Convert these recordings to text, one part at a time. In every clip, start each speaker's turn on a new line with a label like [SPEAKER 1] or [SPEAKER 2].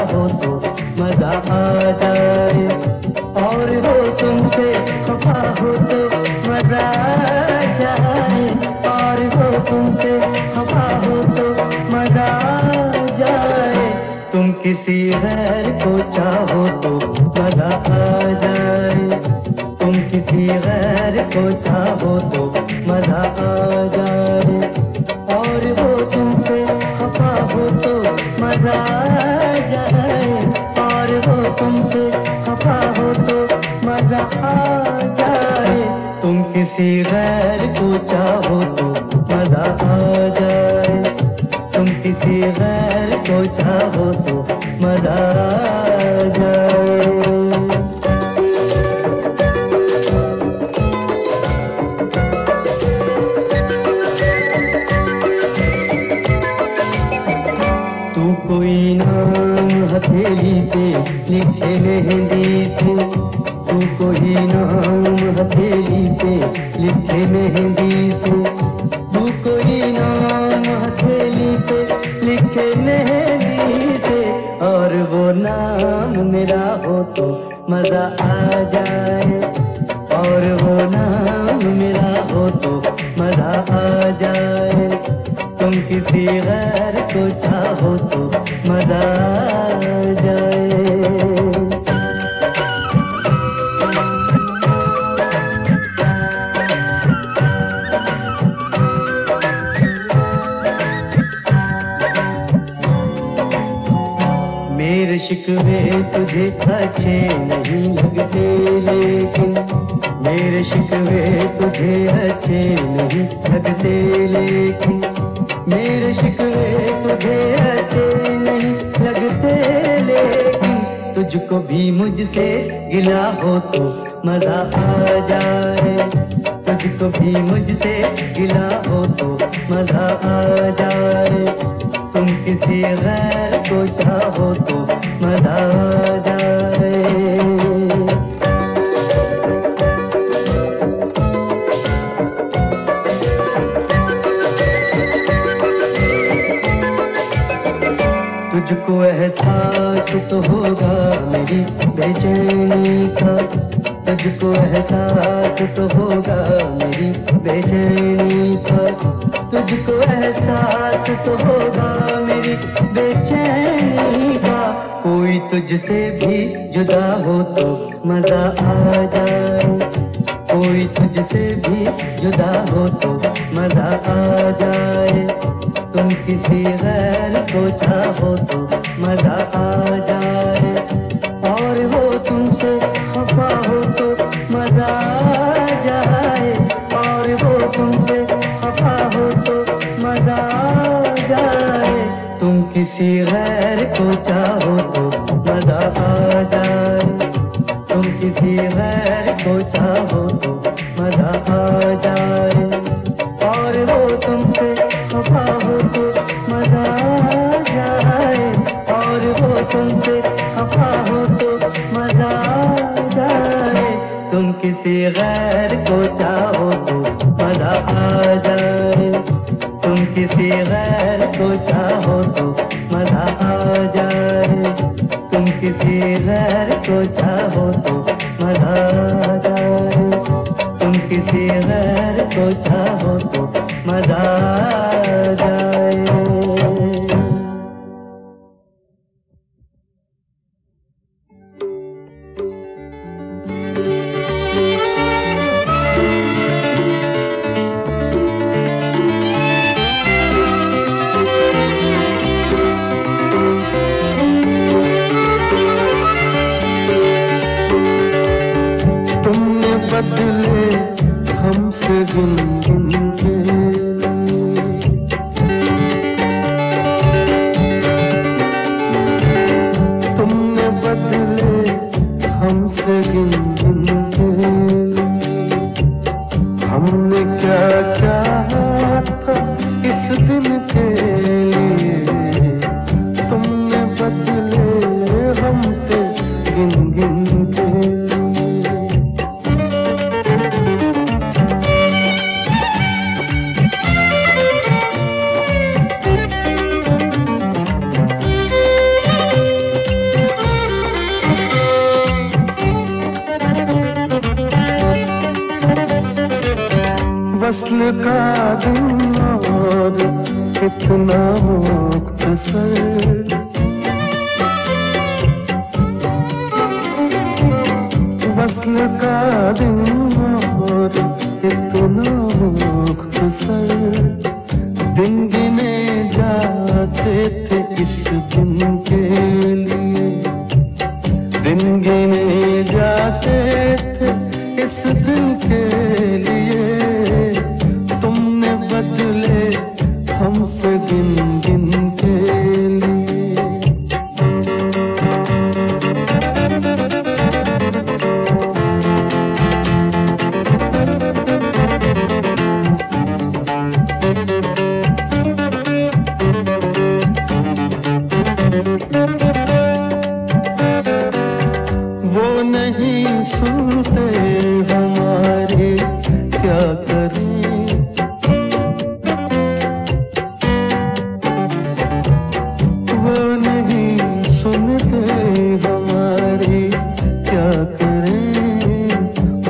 [SPEAKER 1] चाहो तो मजा आ जाए, और वो तुमसे खफा हो तो मजा आ जाए, और वो तुमसे खफा हो तो मजा आ जाए। तुम किसी गैर को चाहो तो मजा आ जाए, तुम किसी गैर को चाहो तो मजा आ जाए, और वो तुमसे खफा हो तो मजा आ जाए, और वो तुमसे खफा हो तो मजा आ जाए। तुम किसी गैर को चाहो तो मजा आ जाए, तुम किसी गैर को चाहो तो मजा आ जाए। तू कोई नाम हथेली पे लिखे मेहंदी से, तू कोई नाम हथेली पे लिखे मेहंदी से, तू कोई नाम हथेली पे लिखे मेहंदी से, और वो नाम मेरा हो तो मजा आ जाए, और वो नाम मेरा हो तो मजा आ जाए। तुम किसी गैर को चाहो तो मजा आ जाए। मेरे शिकवे तुझे अच्छे नहीं लगते, लेकिन मेरे शिकवे तुझे अच्छे नहीं लगते, लेकिन मेरे शिकवे तुझे अच्छे नहीं लगते, लेकिन तुझको भी मुझसे गिला हो तो मजा आ जाए, तुझको भी मुझसे गिला हो तो मजा आ जाए। तुम किसी गैर को चाहो तो मजा आ जाए। तुझको एहसास तो होगा मेरी बेचैनी का, तुझको एहसास तो होगा मेरी बेचैनी का, तुझको एहसास तो होगा मेरी बेचैनी का। कोई तुझसे भी जुदा हो तो मजा आ जाए, कोई तुझसे भी जुदा हो तो मजा आ जाए। तुम किसी गैर को चाहो तो मजा आ जाए, और वो तुमसे खफा हो तो मजा आ जाए, और वो तुमसे खफा हो तो मजा आ जाए। तुम किसी गैर को चाहो तो मजा आ जाए, तुम किसी गैर को चाहो तो मजा आ जाए, और वो तुमसे खफा हो तो मजा आ जाए, और वो तुमसे खफा हो तो मजा आ जाए। तुम किसी गैर को चाहो तो मजा आ जाए, तुम किसी गैर को चाहो तो मजा आ जाए, तुम किसी गैर को चाहो तो मजा आ जाए, तुम किसी गैर को चाहो तो मजा आ जाए। तुमने बदले हमसे गुनगुन के, तुमने बदले हमसे गुनगुन के, हमने क्या चाहा था इस दिन के लिए, तुमने बदले हमसे गुनगुन के। वस्ल का दिन और कितना मुख्तसर, वस्ल का दिन और कितना मुख्तसर, दिन गिने जाते थे इस दिन के लिए, दिन गिने जाते थे इस दिन के लिए, तुमने बदले हमसे गिन गिन के लिए। वो नहीं सुनते हमारे क्या करें, वो नहीं सुनते हमारे क्या करें,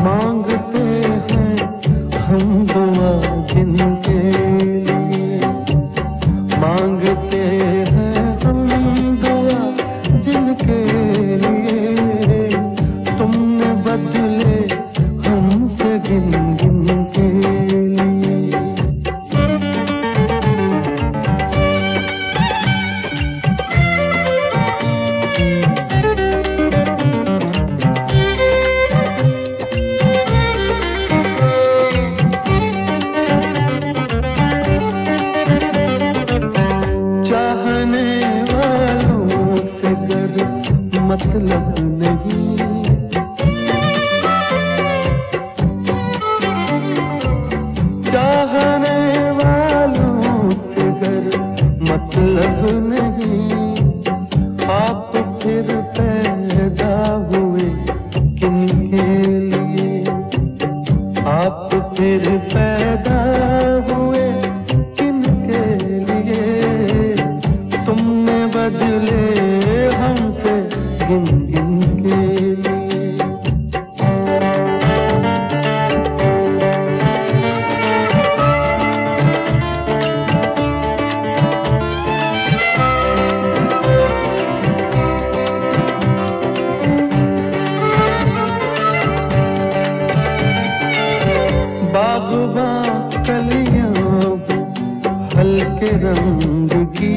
[SPEAKER 1] मांगते हैं हम दुआ जिनके लिए, मांगते हैं हम दुआ जिनके लिए, तुमने बदले हमसे गिन गिन के लिए। चाहने वालों से गर मतलब नहीं, चाहने वालों से गर मतलब नहीं, आप फिर पैदा हुए किनके लिए, आप फिर पैदा हुए किनके लिए, तुमने बदले हमसे गिन गिन के लिए। बागबां कलियां हल्के रंग की,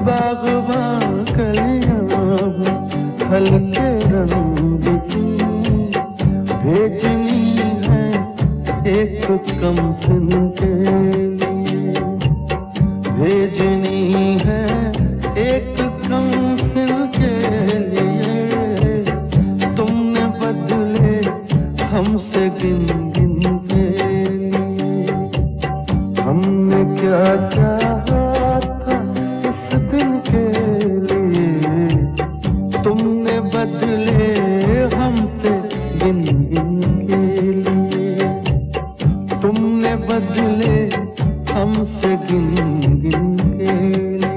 [SPEAKER 1] बागबां कलियां हल्के रंग की, भेजनी है एक कम सिन के लिए, भेजनी है एक कम सिन के लिए, तुमने बदले हमसे गिन गिन के लिए। हमने क्या चाहा था इस दिन के लिए, तुमने बदले हमसे गिन गिन के लिए, तुमने बदले हमसे गिन गिन के लिए।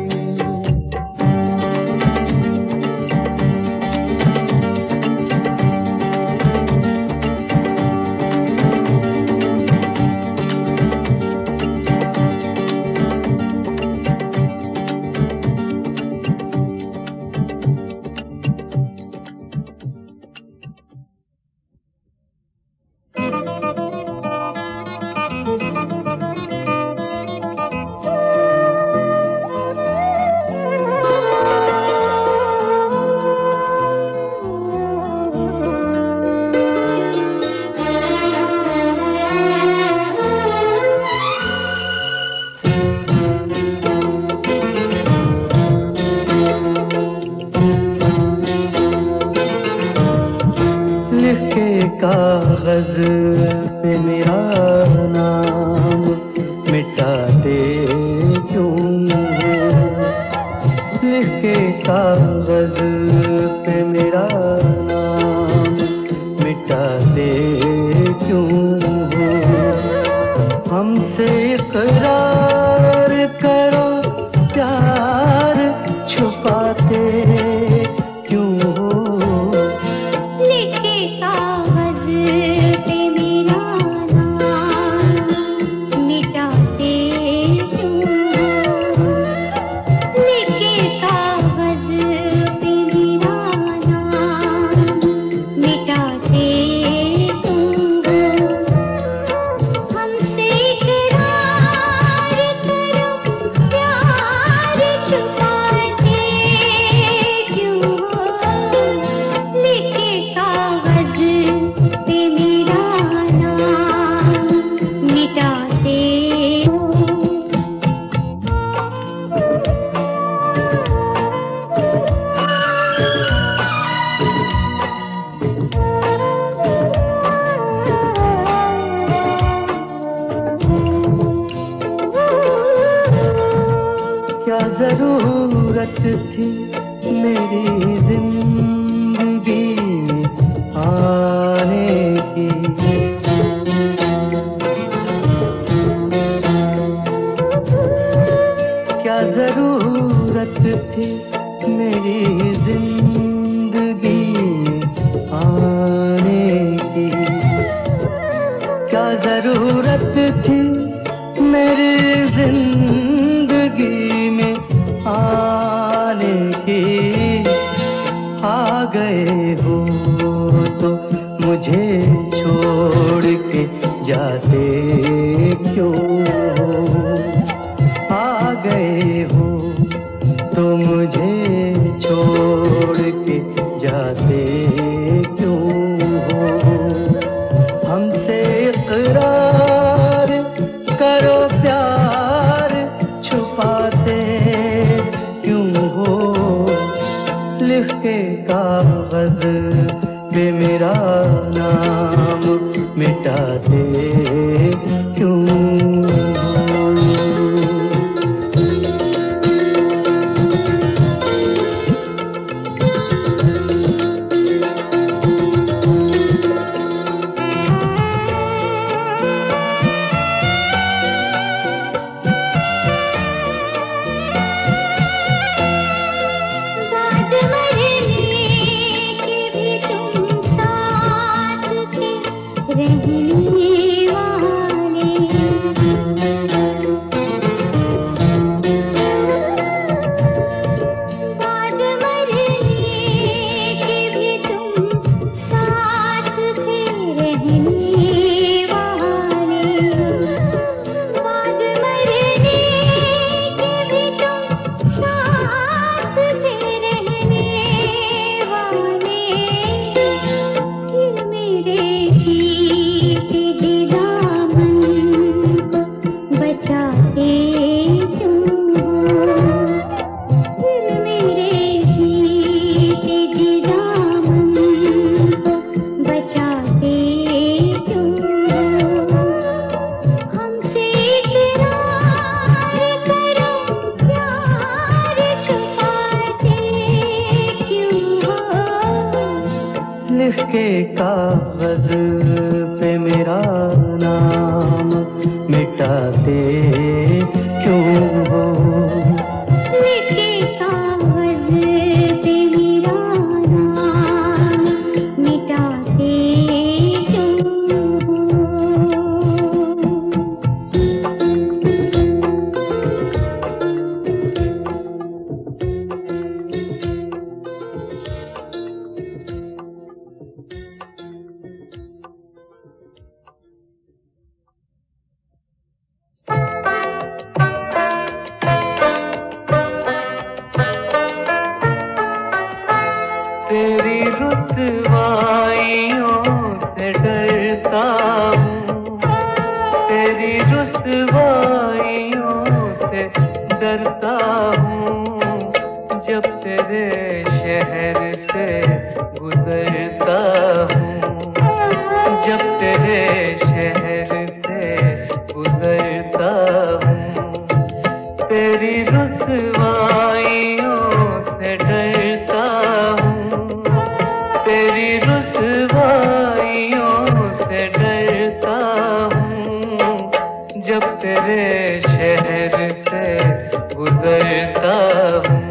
[SPEAKER 1] कागज पे मेरा नाम मिटाते क्यों, लिख के कागज पे मेरा नाम मिटाते क्यों, हमसे इकरार करो प्यार छुपाते क्यों,
[SPEAKER 2] लिख के
[SPEAKER 1] क्या जरूरत थी मेरी जिंदगी में आने की, क्या जरूरत थी मेरी जिंदगी में आने की, क्या जरूरत थी मेरी जिंदगी में आने की। आ गए हो तो मुझे छोड़ के जाते क्यों, आ गए हो तो मुझे छोड़ के जाते क्यों हो। हमसे इकरार करो प्यार छुपाते क्यों हो, लिख के कागज पे मेरा नाम मिटाते क्यों हो। लिख के कागज पे मेरा नाम मिटाते क्यों हो,
[SPEAKER 2] लिख के कागज पे मेरा नाम मिटाते क्यों हो।
[SPEAKER 1] तेरी रुसवाइयों से डरता हूँ, तेरी रुसवाइयों से डरता हूँ, जब तेरे शहर से गुजरता हूँ, जब तेरे शहर से गुजरता हूँ। तेरी रुसवाइयों से डरता हूँ, तेरी रुसवाइयों से डरता हूँ, जब तेरे शहर से गुजरता हूँ।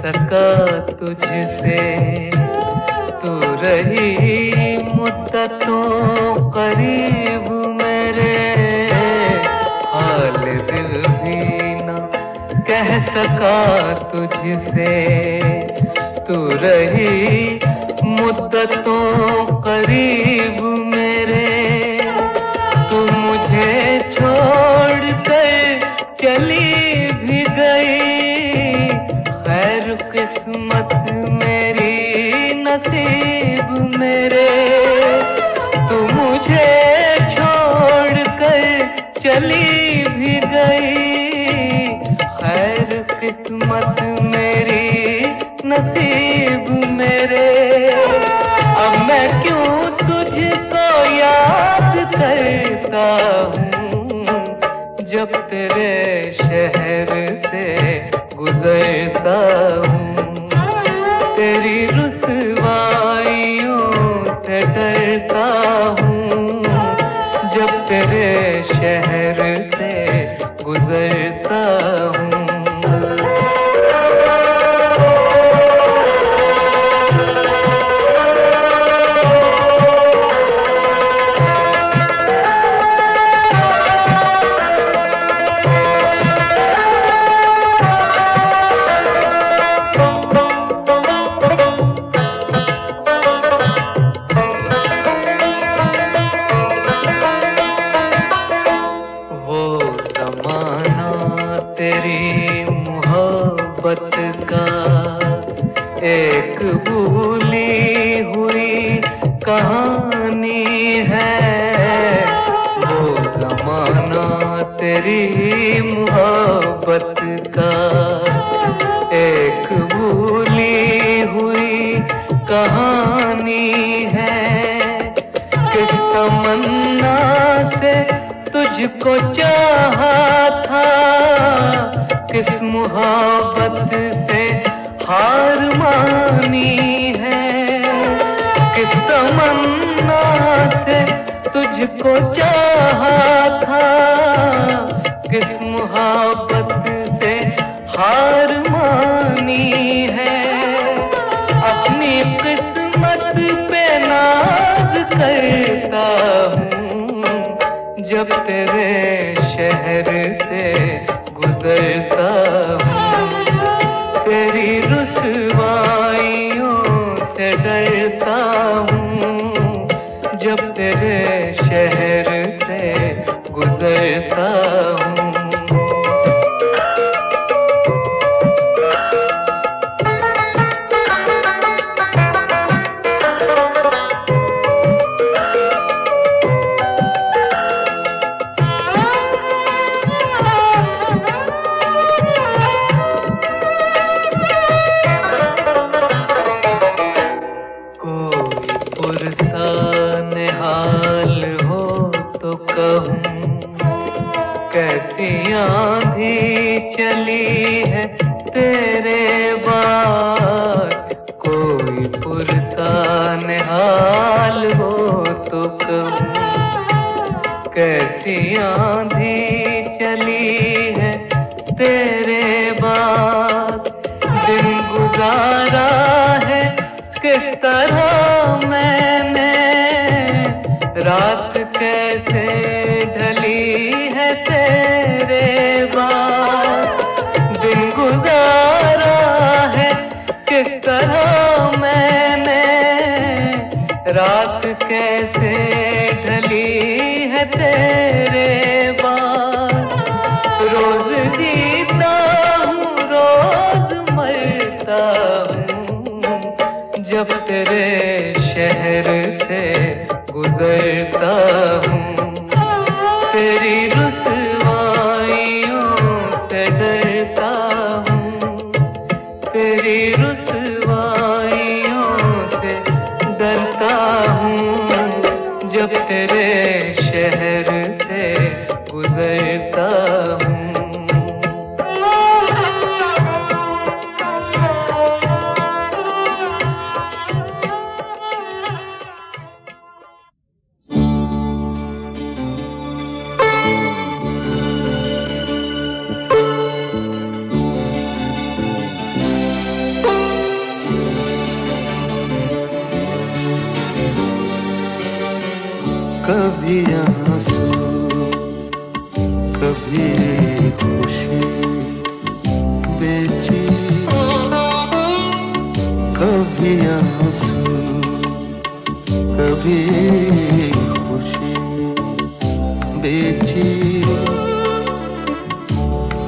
[SPEAKER 1] सका तुझसे तू रही मुद्दतों करीब मेरे, हाल दिल भी न कह सका तुझसे तू रही मुद्दतों करीब मेरे। तू मुझे छोड़ कर चली भी गई, खैर किस्मत मेरी न नसीब मेरे, तू मुझे छोड़ कर चली भी गई। खैर किस्मत मेरी नसीब मेरे, अब मैं क्यों तुझको याद करता हूँ, जब तेरे शहर से गुजरता हूँ। तेरी रुसवाइयों से डरता हूँ, जब तेरे शहर से गुजरता हूँ। तेरी मोहब्बत का एक भूली हुई कहानी है। वो ज़माना तेरी मोहब्बत का एक भूली हुई कहानी है। किस तमन्ना से तुझको चाहा था, किस मोहब्बत से हार मानी है। किस तमन्ना से तुझको चाहा था, किस मोहब्बत से हार मानी है। अपनी किस्मत पे नाज करता हूँ, जब तेरे शहर से गुजरता हूँ। तेरी रुसवाइयों से डरता हूँ, जब तेरे शहर से गुजरता हूँ। हाल हो तो कहूँ, कैसी आंधी चली है तेरे बाद। कोई पुरसान हाल हो तो कहूँ, कैसी आंधी चली है तेरे बाद। दिन गुजारा है किस तरह मैंने, रात कैसे ढली है तेरे बाद। दिन गुजारा है किस तरह मैंने, रात कैसे ढली है तेरे बाद। रोज जीता हूँ रोज मरता हूँ, जब तेरे शहर से गुजरता हूँ। तेरी रुसवाइयों से डरता हूँ, तेरी रुसवाइयों से डरता हूँ, जब तेरे शहर से गुजरता हूँ।
[SPEAKER 3] कभी आंसू कभी खुशी बेची, कभी आंसू कभी खुशी बेची।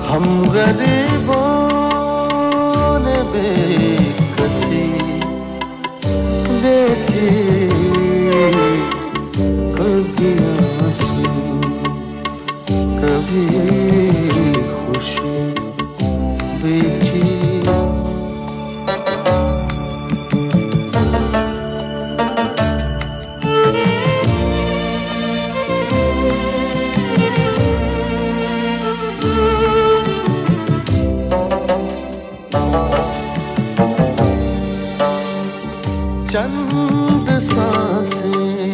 [SPEAKER 3] हम गरीबों ने बेकसी चंद सांसें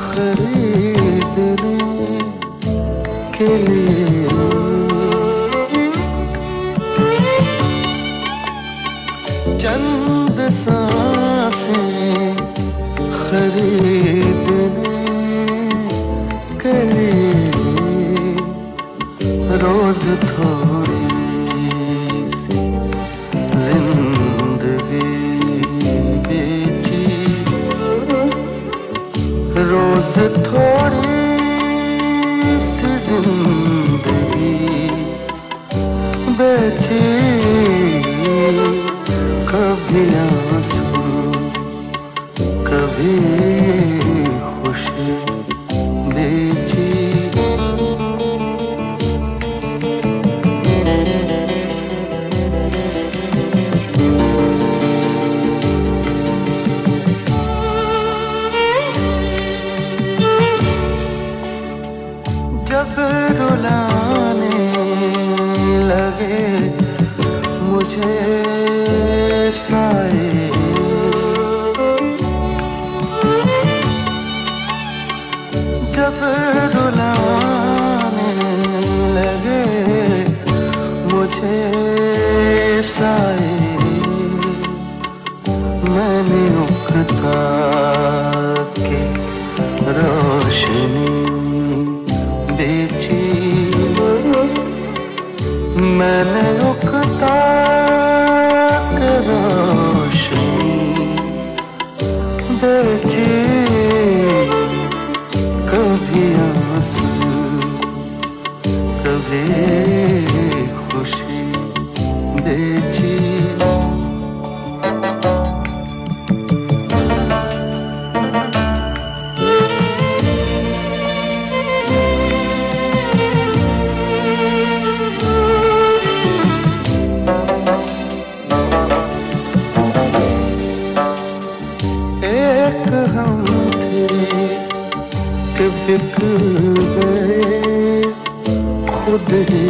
[SPEAKER 3] खरीदने के लिए चंद सांसें खरीदने के लिए रोज थोड़ी जिंदगी बेची, रोज थोड़ी सी जिंदगी बेची, कभी आंसू कभी खुशी बेची। जब रुलाने लगे मुझे साए, जब रुलाने लगे मुझे साए, मैंने उकता के रोशनी बेची, मैंने उकता के रोशनी बेची, कभी आंसू कभी खुशी बेची। एक हम थे कि बिक गए खुद ही,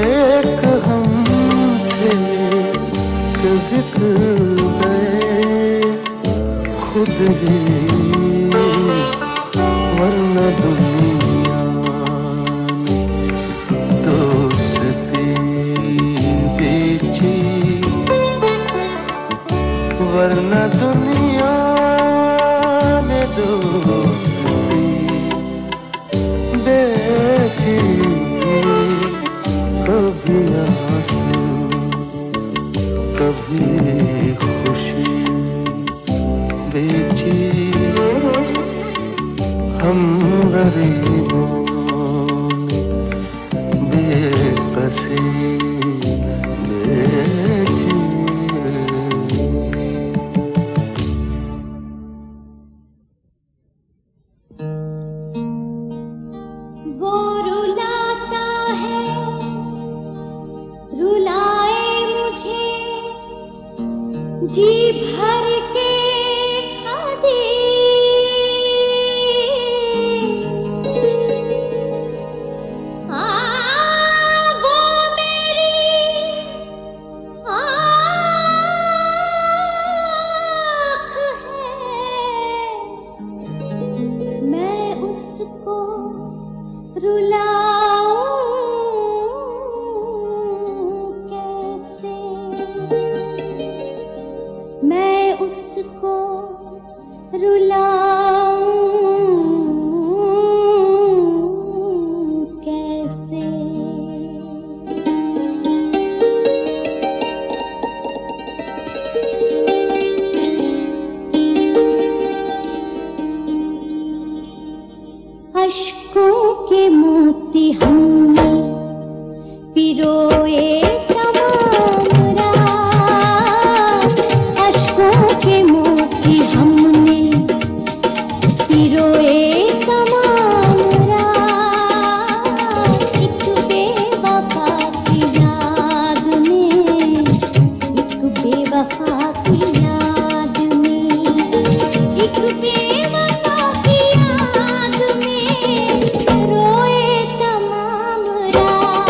[SPEAKER 3] एक हम थे कि बिक गए खुद ही, वरना दुनिया दोस्ती बेची, वरना दुनिया ने दोस्ती बेची, कभी आंसू कभी खुशी बेची। हम गरीबों ने बेबसी बेची।
[SPEAKER 2] वो रुलाता है, रुलाए मुझे जी भर के आदि, वो मेरी आँख है, मैं उसको रुलाऊं कैसे, मैं उसको रुलाऊं कैसे। अश्कों के मोती हमने पिरोए तमाम रात, अश्कों के मोती हमने पिरोए तमाम रात, एक बेवफा की याद में, एक बेवफा की याद में, एक बेवफा की याद में रोए तमाम रात।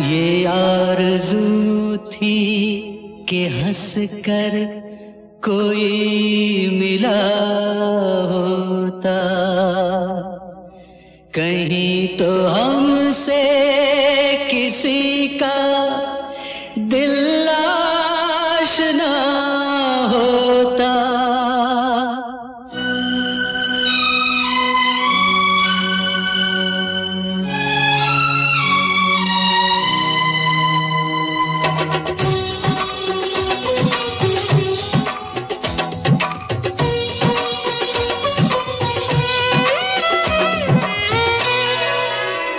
[SPEAKER 4] ये आरज़ू थी कि हंस कर कोई मिला होता, कहीं तो हमसे किसी का दिल आशना होता।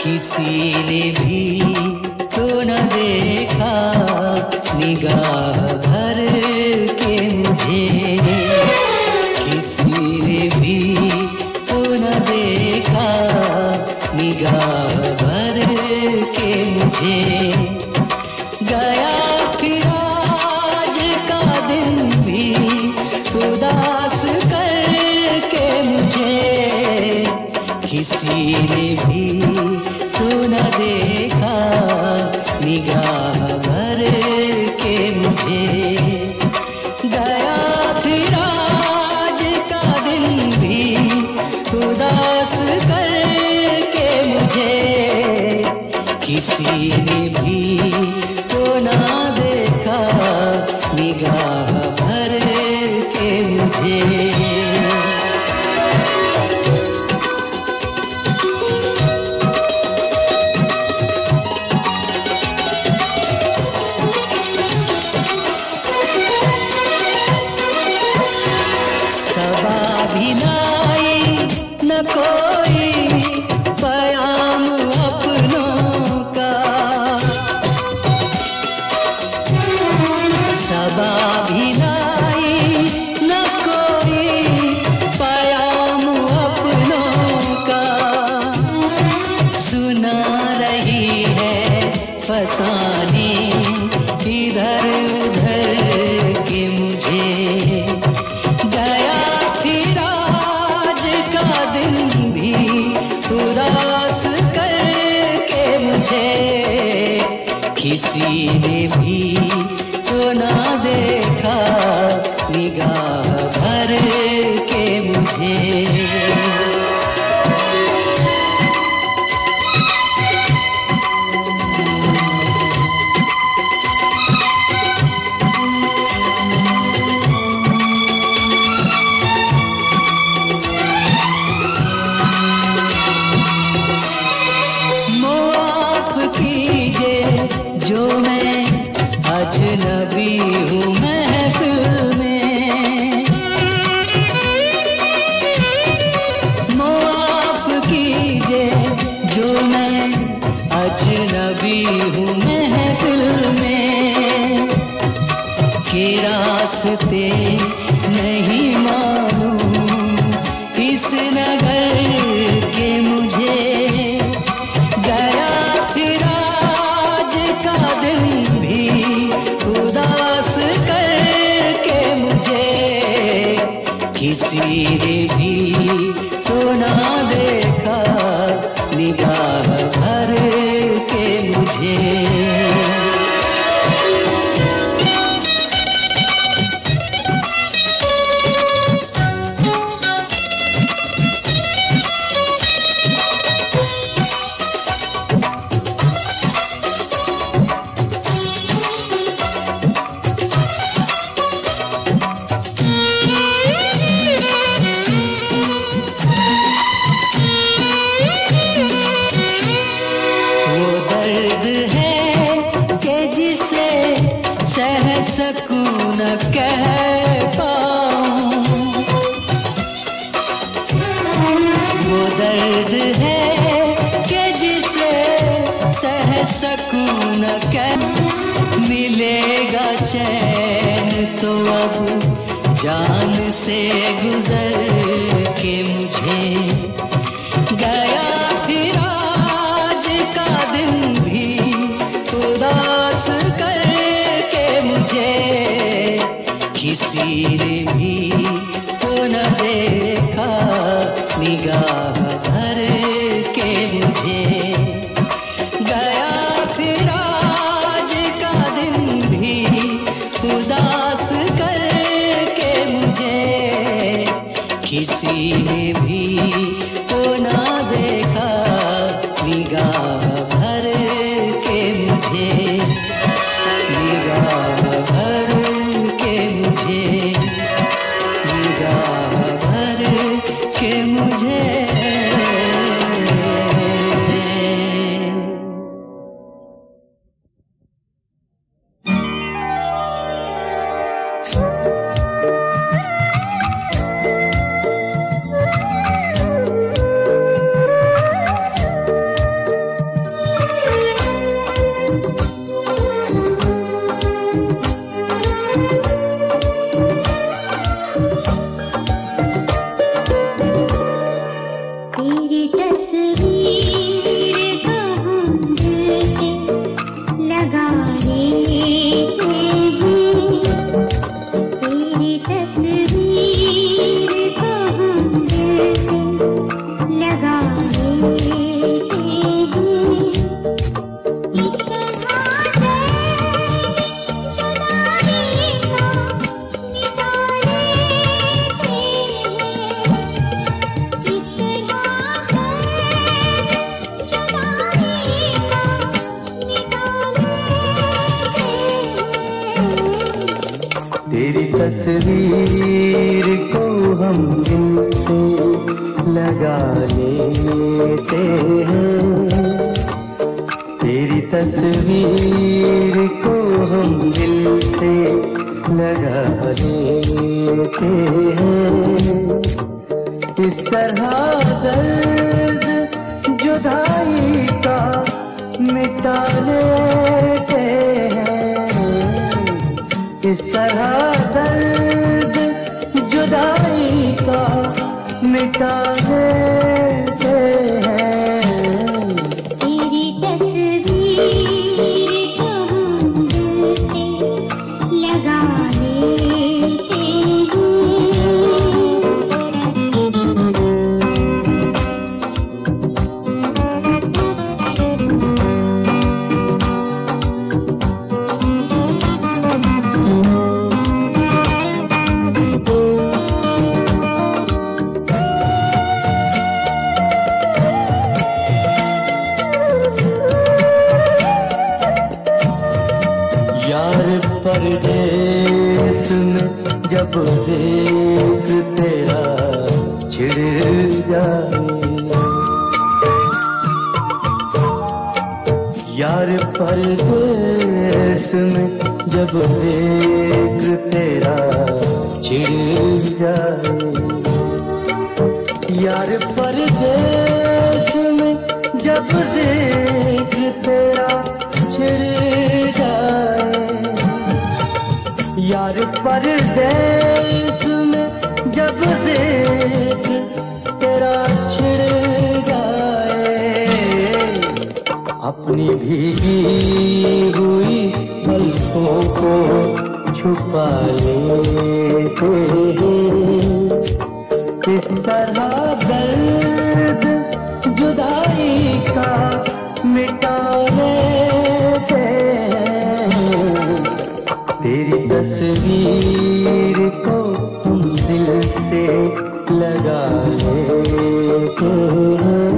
[SPEAKER 4] किसी ने भी तो न गया फिर आज का दिन भी उदास करके मुझे, किसी ने भी तो न देखा निगाह भर के मुझे। गया फिर आज का दिन भी उदास करके मुझे, किसी ने भी तो ना देखा निगाह भर के मुझे। सबा भी नाई न कोई बयाम अपनों का, सबा भी नाई न कोई बयाम अपनों का। सुना रही है फसाने इधर उधर के मुझे। गया फिर आज का दिन भी उदास करके मुझे, किसी ने भी तो ना देखा निगाह भर के मुझे। जो मैं अजनबी हूँ महफिल में, माफ कीजिए जो मैं अजनबी हूँ महफिल में, कि रास्ते नहीं मालूम इस नगर के मुझे। गया फिर दिन भी उदास करके मुझे, किसी ने भी तो ना देखा निगाह भर के मुझे। सकूं न कह पाऊं, वो दर्द है कि जिसे सह सकूं न कह। मिलेगा चैन तो अब जान से गुजर के मुझे। गया फिर आज का दिन भी उदास करके मुझे, किसी ने भी तो न देखा निगाह भर के मुझे। गया फिर आज का दिन भी उदास करके मुझे, किसी ने भी तो ना देखा निगाह भर के मुझे। निगाह भर के मुझे, निगाह भर के मुझे।
[SPEAKER 1] तेरी तस्वीर को हम दिल से लगा लेते हैं, तेरी तस्वीर को हम दिल से लगा लेते हैं। इस तरह दर्द जुदाई का मिटा लेते हैं, इस तरह दर्द जुदाई का मिटा देते हैं।
[SPEAKER 2] तेरी तस्वीर को हम दिल से लगा लेते हैं।
[SPEAKER 1] परदेस में जब देख तेरा छिड़ जाए, यार परदेस में जब देख तेरा छिड़ जाए, यार परदेस में जब देख तेरा छिड़ जाए, यार परदेस में जब देख तेरा छिड़ जाए, अपनी भीगी हुई पलकों को छुपा लेते हैं। इस तरह दर्द जुदाई का मिटा लेते हैं। तेरी तस्वीर को हम दिल से लगा लेते हैं।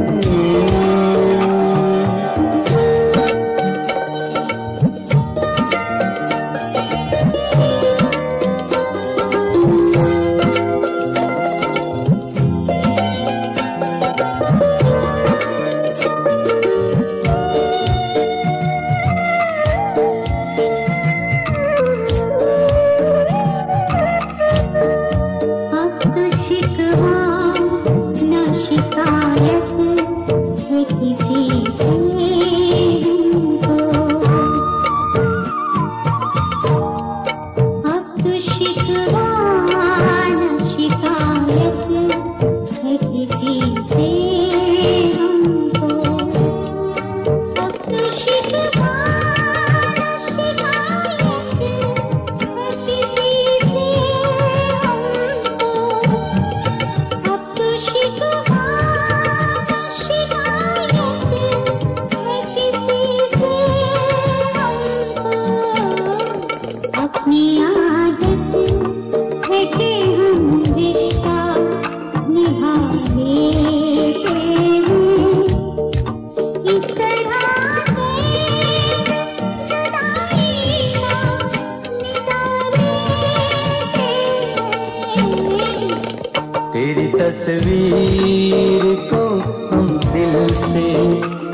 [SPEAKER 1] तेरी तस्वीर को हम दिल से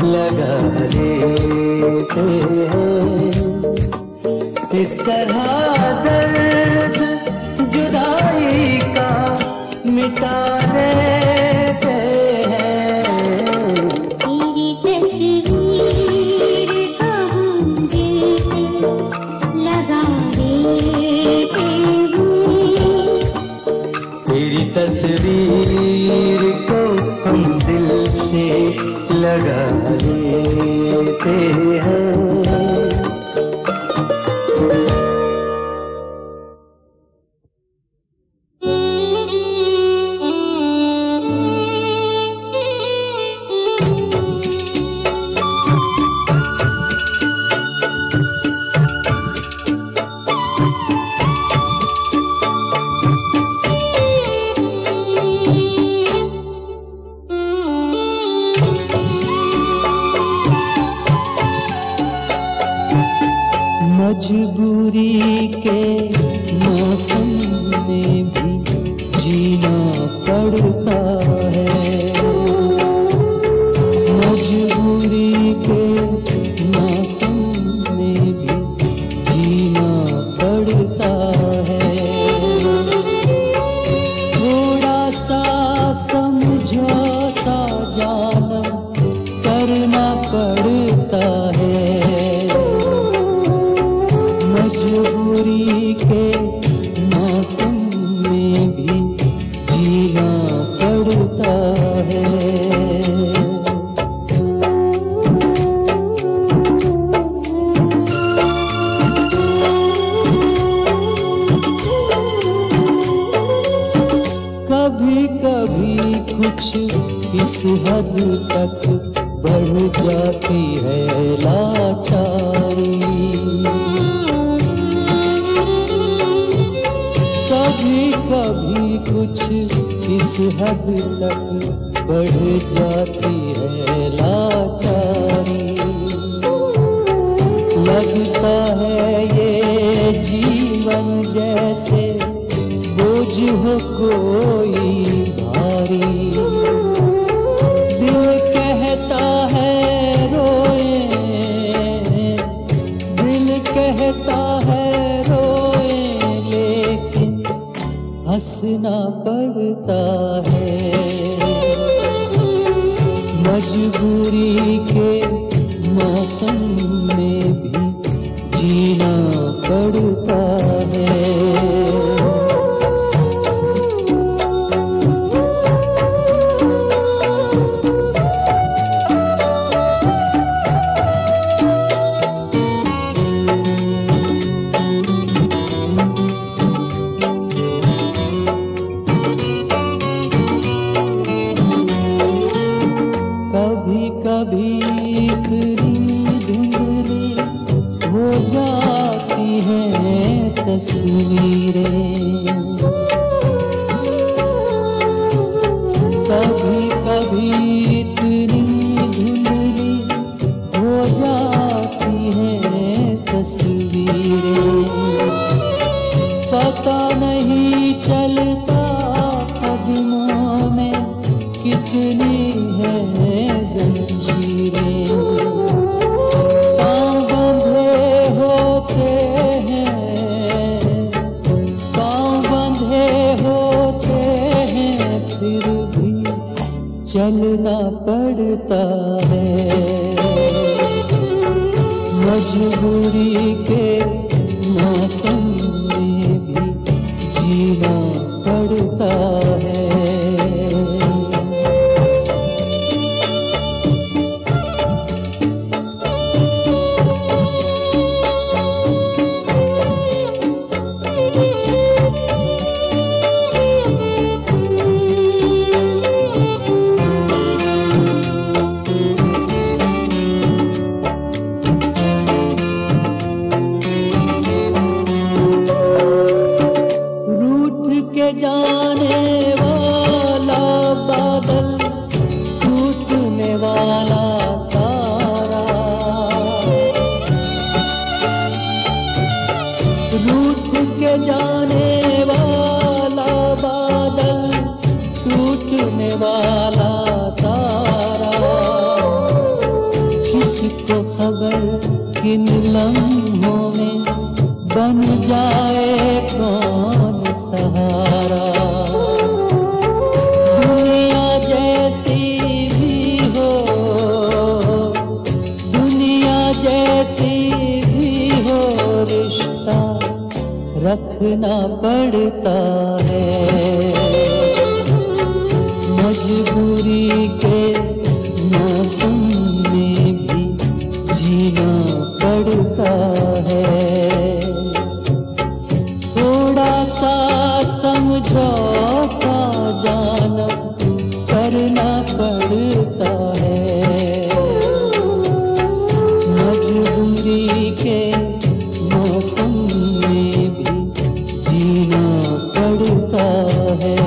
[SPEAKER 1] लगा लेते हैं। इस तरह दर्द जुदाई का मिटा देते हैं।
[SPEAKER 2] तेरी तस्वीर को हम दिल से लगा लेते हैं।
[SPEAKER 1] तेरी तस्वीर को हम दिल से लगा लेते हैं।
[SPEAKER 4] मजबूरी के मौसम में भी जीना पड़ता है, मजबूरी के मौसम में भी जीना पड़ता है। थोड़ा सा समझौता जाना करना पड़ता है, मजबूरी के मौसम में भी जीना पड़ता है। कभी कभी कुछ इस हद तक बढ़ जाती है लाचारी, कभी कभी कुछ इस हद तक बढ़ जाती है लाचारी। लगता है ये जीवन जैसे बोझ हो कोई भारी, दिल कहता है रोए, दिल कहता है रोए, लेकिन हंसना पड़ता है, मजबूरी के मौसम में भी जीना पड़ता है। कभी कभी इतनी धुंधली हो जाती हैं तस्वीरें, कभी कभी इतनी धुंधली हो जाती हैं तस्वीरें। पता नहीं चलता कदमों में कितनी है जंजीरें, पाँव बंधे होते हैं, पाँव बंधे होते हैं, फिर भी चलना पड़ता है, मजबूरी के मौसम में भी जीना पड़ता है। जाने वाला बादल, टूटने वाला तारा, रूठ के जाने वाला बादल, टूटने वाला तारा। किसको खबर किन लम्हों में बन जाए कौन सहारा। दुनिया जैसी भी हो, दुनिया जैसी भी हो, रिश्ता रखना पड़ता है, मजबूरी के मौसम में भी जीना पड़ता है। थोड़ा सा समझौता जाना करना पड़ता है, मजबूरी के मौसम में भी जीना पड़ता है।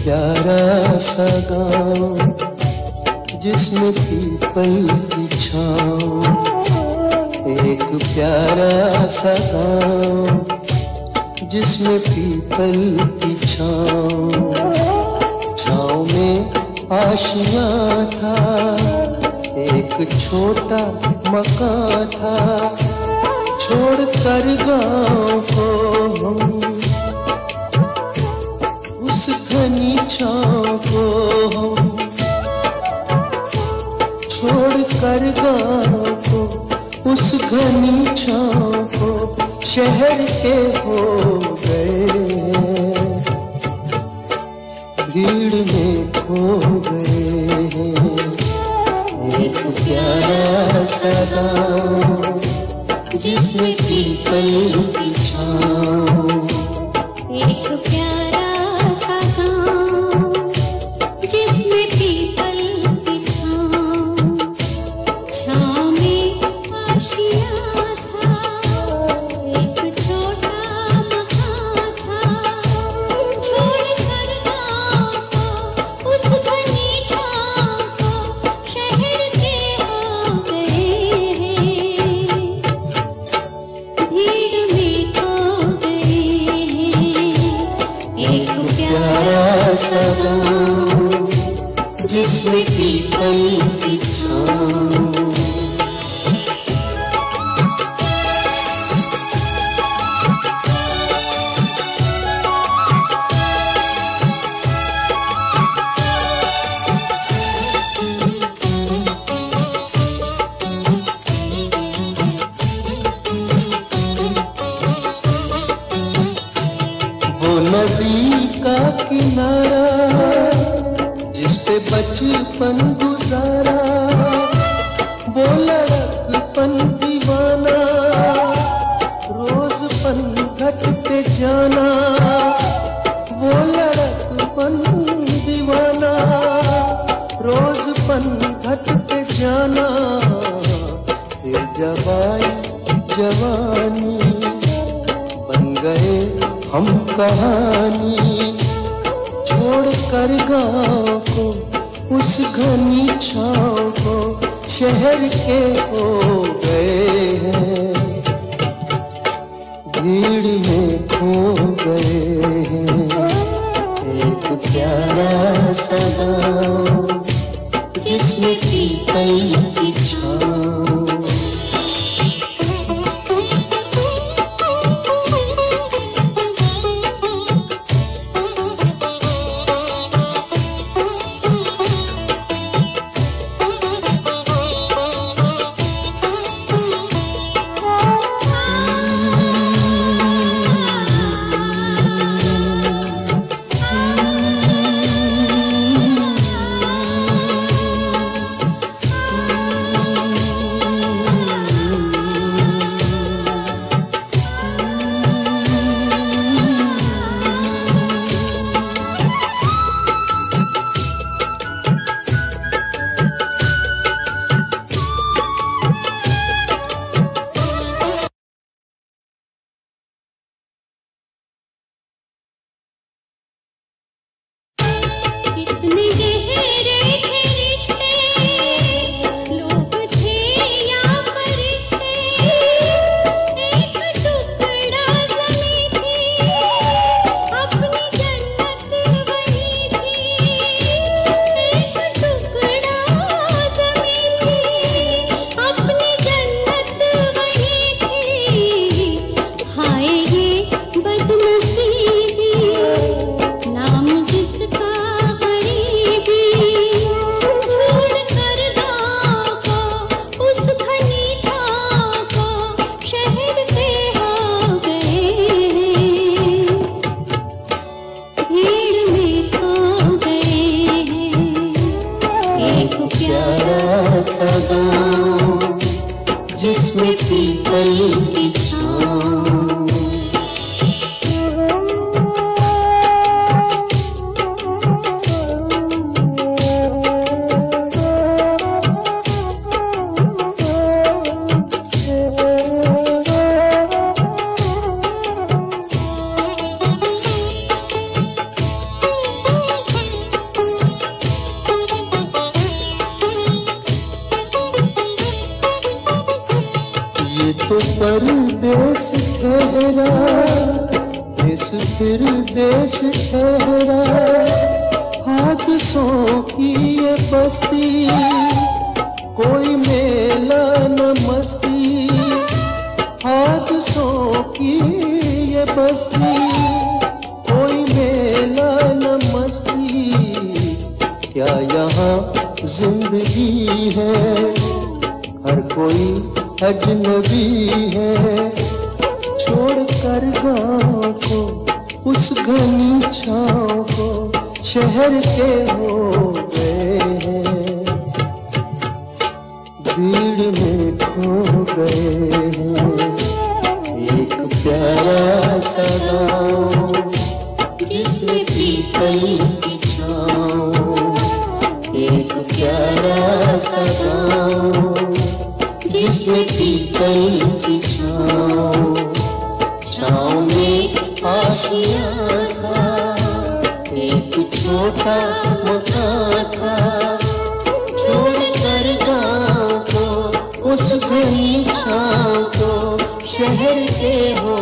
[SPEAKER 3] प्यारा सा गाँव जिसमें पीपल की छाँव, एक प्यारा सा गाँव जिसमें पीपल की छाँव, छाँव में आशियाँ था, एक छोटा मकान था, छोड़ कर गाँव को हम, उस घनी छाँव को हम, छोड़ कर गाँव को, उस घनी छाँव को शहर के हो गए, भीड़ में खो गए। एक प्यारा सा गाँव जिसमें पीपल की छाँव,
[SPEAKER 2] एक प्यारा सा गाँव जिसमें पीपल की छाँव, छाँव में आशियाँ था, एक छोटा मकान था, छोड़ कर गाँव को, उस घनी छाँव को शहर के हो गए, भीड़ में खो गए। एक
[SPEAKER 3] प्यारा सा गाँव जिसमें पीपल की छाँव। नदी का किनारा जिस पे बचपन गुजारा, वो लड़कपन दीवाना, रोज पनघट पे जाना, वो लड़कपन दीवाना, रोज पनघट पे जाना, फिर जब आई जवानी बन गए हम कहानी, छोड़ कर गाँव को, उस घनी छाँव को शहर के हो गए हैं, भीड़ में खो गए हैं। एक प्यारा सा गाँव जिसमें पीपल की छाँव। देश ठहरा, देश फिर देश ठहरा, हादसों की ये बस्ती, कोई मेला न मस्ती, हादसों की ये बस्ती, कोई मेला न मस्ती। क्या यहाँ जिंदगी है, हर कोई अजनबी है, छोड़कर गाँव को, उस घनी छाँव को, शहर के हो गए हैं, भीड़ में खो गए हैं। एक प्यारा सा गाँव जिसमें पीपल की छाँव, एक प्यारा सा गाँव जिसमें पीपल की छाँव, छाँव में आशियाँ था, एक छोटा मकान था, छोड़कर गाँव को, उस घनी छाँव को, शहर के हो